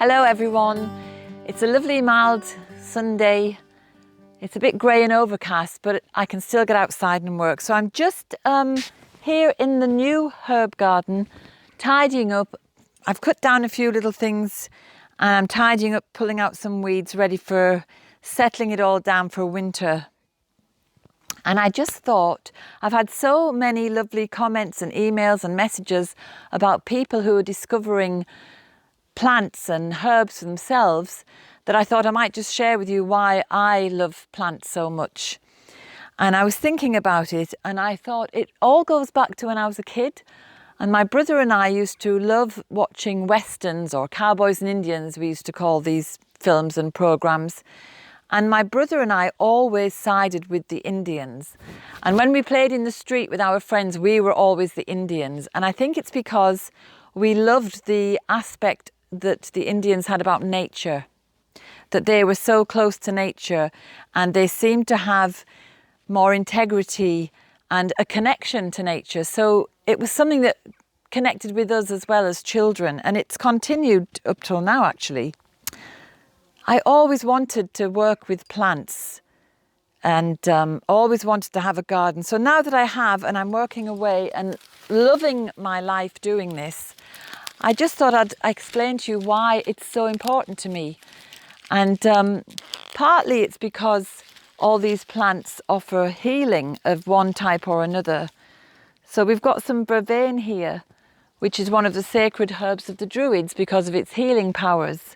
Hello everyone, it's a lovely mild Sunday. It's a bit grey and overcast, but I can still get outside and work. So I'm just here in the new herb garden, tidying up. I've cut down a few little things and I'm tidying up, pulling out some weeds, ready for settling it all down for winter. And I just thought, I've had so many lovely comments and emails and messages about people who are discovering plants and herbs for themselves, that I thought I might just share with you why I love plants so much. And I was thinking about it and I thought it all goes back to when I was a kid, and my brother and I used to love watching westerns, or cowboys and Indians we used to call these films and programs. And my brother and I always sided with the Indians. And when we played in the street with our friends, we were always the Indians. And I think it's because we loved the aspect that the Indians had about nature, that they were so close to nature and they seemed to have more integrity and a connection to nature. So it was something that connected with us as well as children, and it's continued up till now actually. I always wanted to work with plants and always wanted to have a garden. So now that I have, and I'm working away and loving my life doing this, I just thought I'd explain to you why it's so important to me. And partly it's because all these plants offer healing of one type or another. So we've got some vervain here, which is one of the sacred herbs of the Druids because of its healing powers.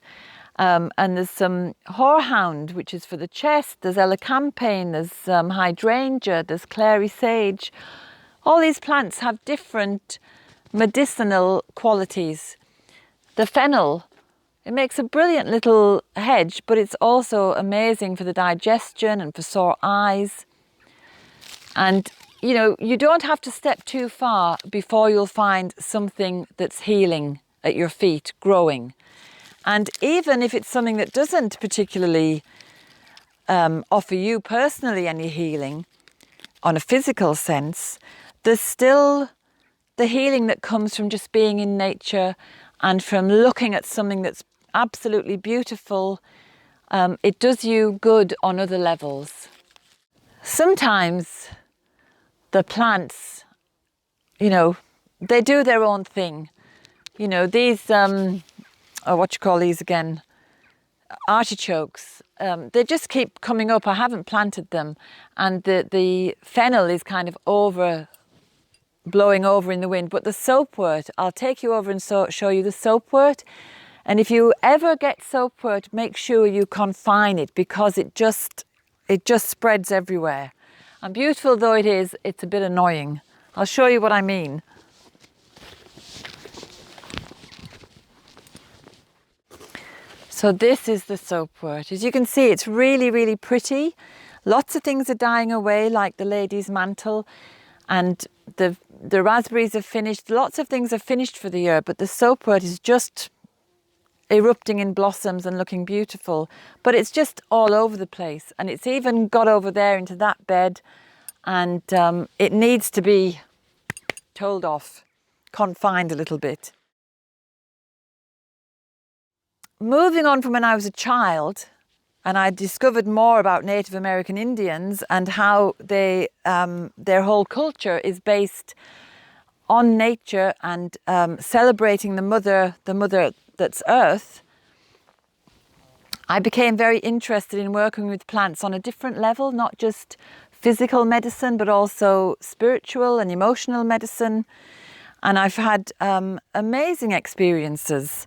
And there's some horehound, which is for the chest. There's elecampane, there's hydrangea, there's clary sage. All these plants have different medicinal qualities. The fennel, it makes a brilliant little hedge, but it's also amazing for the digestion and for sore eyes. And you know, you don't have to step too far before you'll find something that's healing at your feet, growing. And even if it's something that doesn't particularly offer you personally any healing on a physical sense, there's still the healing that comes from just being in nature and from looking at something that's absolutely beautiful. It does you good on other levels. Sometimes the plants, you know, they do their own thing. You know, these, what you call these again, artichokes, they just keep coming up. I haven't planted them, and the fennel is kind of blowing over in the wind. But the soapwort, I'll take you over and show you the soapwort. And if you ever get soapwort, make sure you confine it, because it just spreads everywhere. And beautiful though it is, it's a bit annoying. I'll show you what I mean. So this is the soapwort. As you can see, it's really, really pretty. Lots of things are dying away, like the lady's mantle, and the raspberries are finished. Lots of things are finished for the year, but the soapwort is just erupting in blossoms and looking beautiful. But it's just all over the place, and it's even got over there into that bed, and it needs to be told off, confined a little bit. Moving on from when I was a child, and I discovered more about Native American Indians and how they, their whole culture is based on nature and celebrating the mother that's Earth. I became very interested in working with plants on a different level, not just physical medicine, but also spiritual and emotional medicine. And I've had amazing experiences.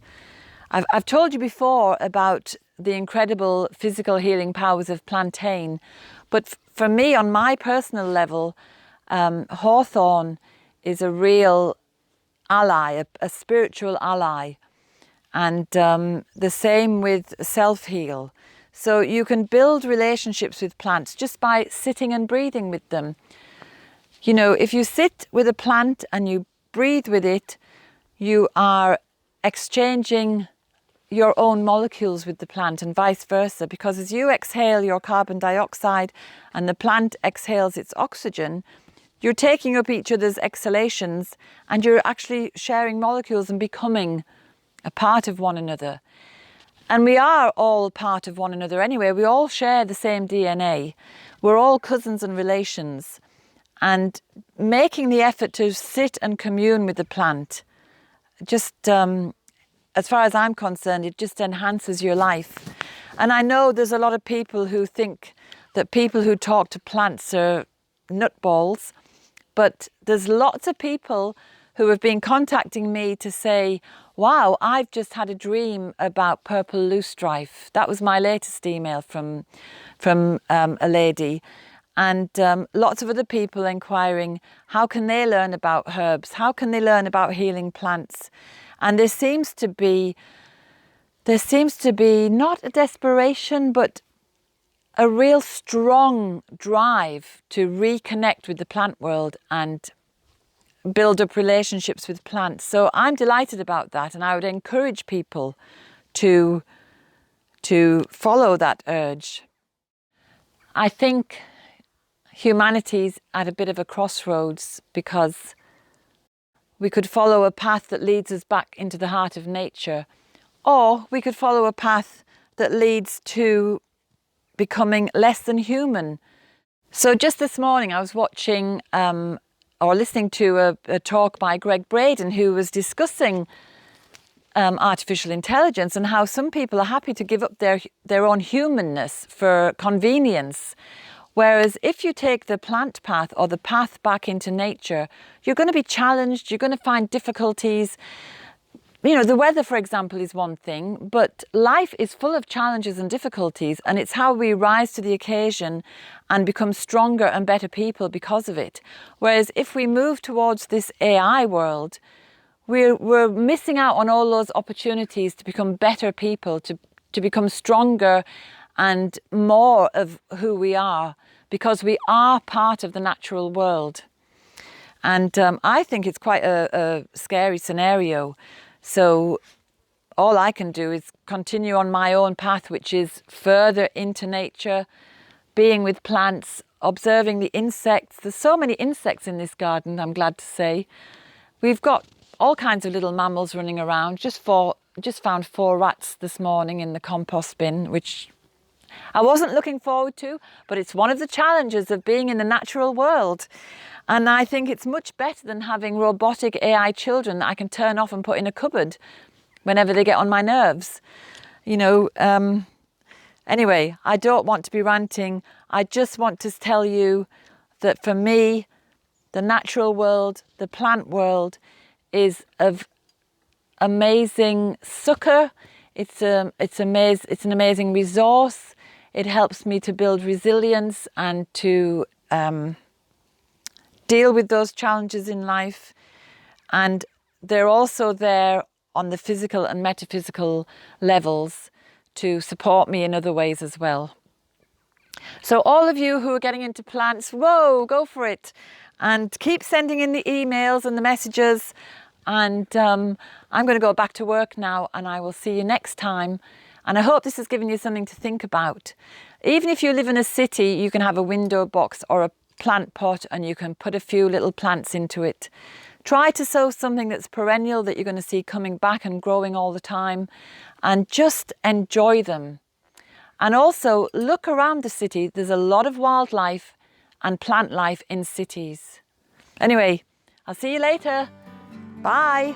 I've told you before about the incredible physical healing powers of plantain, but for me, on my personal level, hawthorn is a real ally, a spiritual ally. And the same with self-heal. So you can build relationships with plants just by sitting and breathing with them. You know, if you sit with a plant and you breathe with it, you are exchanging your own molecules with the plant and vice versa, because as you exhale your carbon dioxide and the plant exhales its oxygen, you're taking up each other's exhalations and you're actually sharing molecules and becoming a part of one another. And we are all part of one another anyway. We all share the same DNA. We're all cousins and relations. And making the effort to sit and commune with the plant, just as far as I'm concerned, it just enhances your life. And I know there's a lot of people who think that people who talk to plants are nutballs, but there's lots of people who have been contacting me to say, wow, I've just had a dream about purple loosestrife. That was my latest email from a lady. And lots of other people inquiring, how can they learn about herbs? How can they learn about healing plants? And there seems to be not a desperation, but a real strong drive to reconnect with the plant world and build up relationships with plants. So I'm delighted about that, and I would encourage people to follow that urge. I think humanity's at a bit of a crossroads, because we could follow a path that leads us back into the heart of nature, or we could follow a path that leads to becoming less than human. So just this morning I was watching or listening to a talk by Greg Braden, who was discussing artificial intelligence and how some people are happy to give up their own humanness for convenience. Whereas if you take the plant path or the path back into nature, you're going to be challenged, you're going to find difficulties. You know, the weather, for example, is one thing, but life is full of challenges and difficulties, and it's how we rise to the occasion and become stronger and better people because of it. Whereas if we move towards this AI world, we're missing out on all those opportunities to become better people, to become stronger and more of who we are, because we are part of the natural world. And I think it's quite a scary scenario. So all I can do is continue on my own path, which is further into nature, being with plants, observing the insects. There's so many insects in this garden, I'm glad to say. We've got all kinds of little mammals running around. Just found 4 rats this morning in the compost bin, which I wasn't looking forward to, but it's one of the challenges of being in the natural world. And I think it's much better than having robotic AI children that I can turn off and put in a cupboard whenever they get on my nerves. You know, anyway, I don't want to be ranting. I just want to tell you that for me, the natural world, the plant world is of amazing succor. It's an amazing resource. It helps me to build resilience and to deal with those challenges in life. And they're also there on the physical and metaphysical levels to support me in other ways as well. So all of you who are getting into plants, whoa, go for it. And keep sending in the emails and the messages. And I'm going to go back to work now, and I will see you next time. And I hope this has given you something to think about. Even if you live in a city, you can have a window box or a plant pot, and you can put a few little plants into it. Try to sow something that's perennial, that you're going to see coming back and growing all the time, and just enjoy them. And also look around the city. There's a lot of wildlife and plant life in cities. Anyway, I'll see you later. Bye.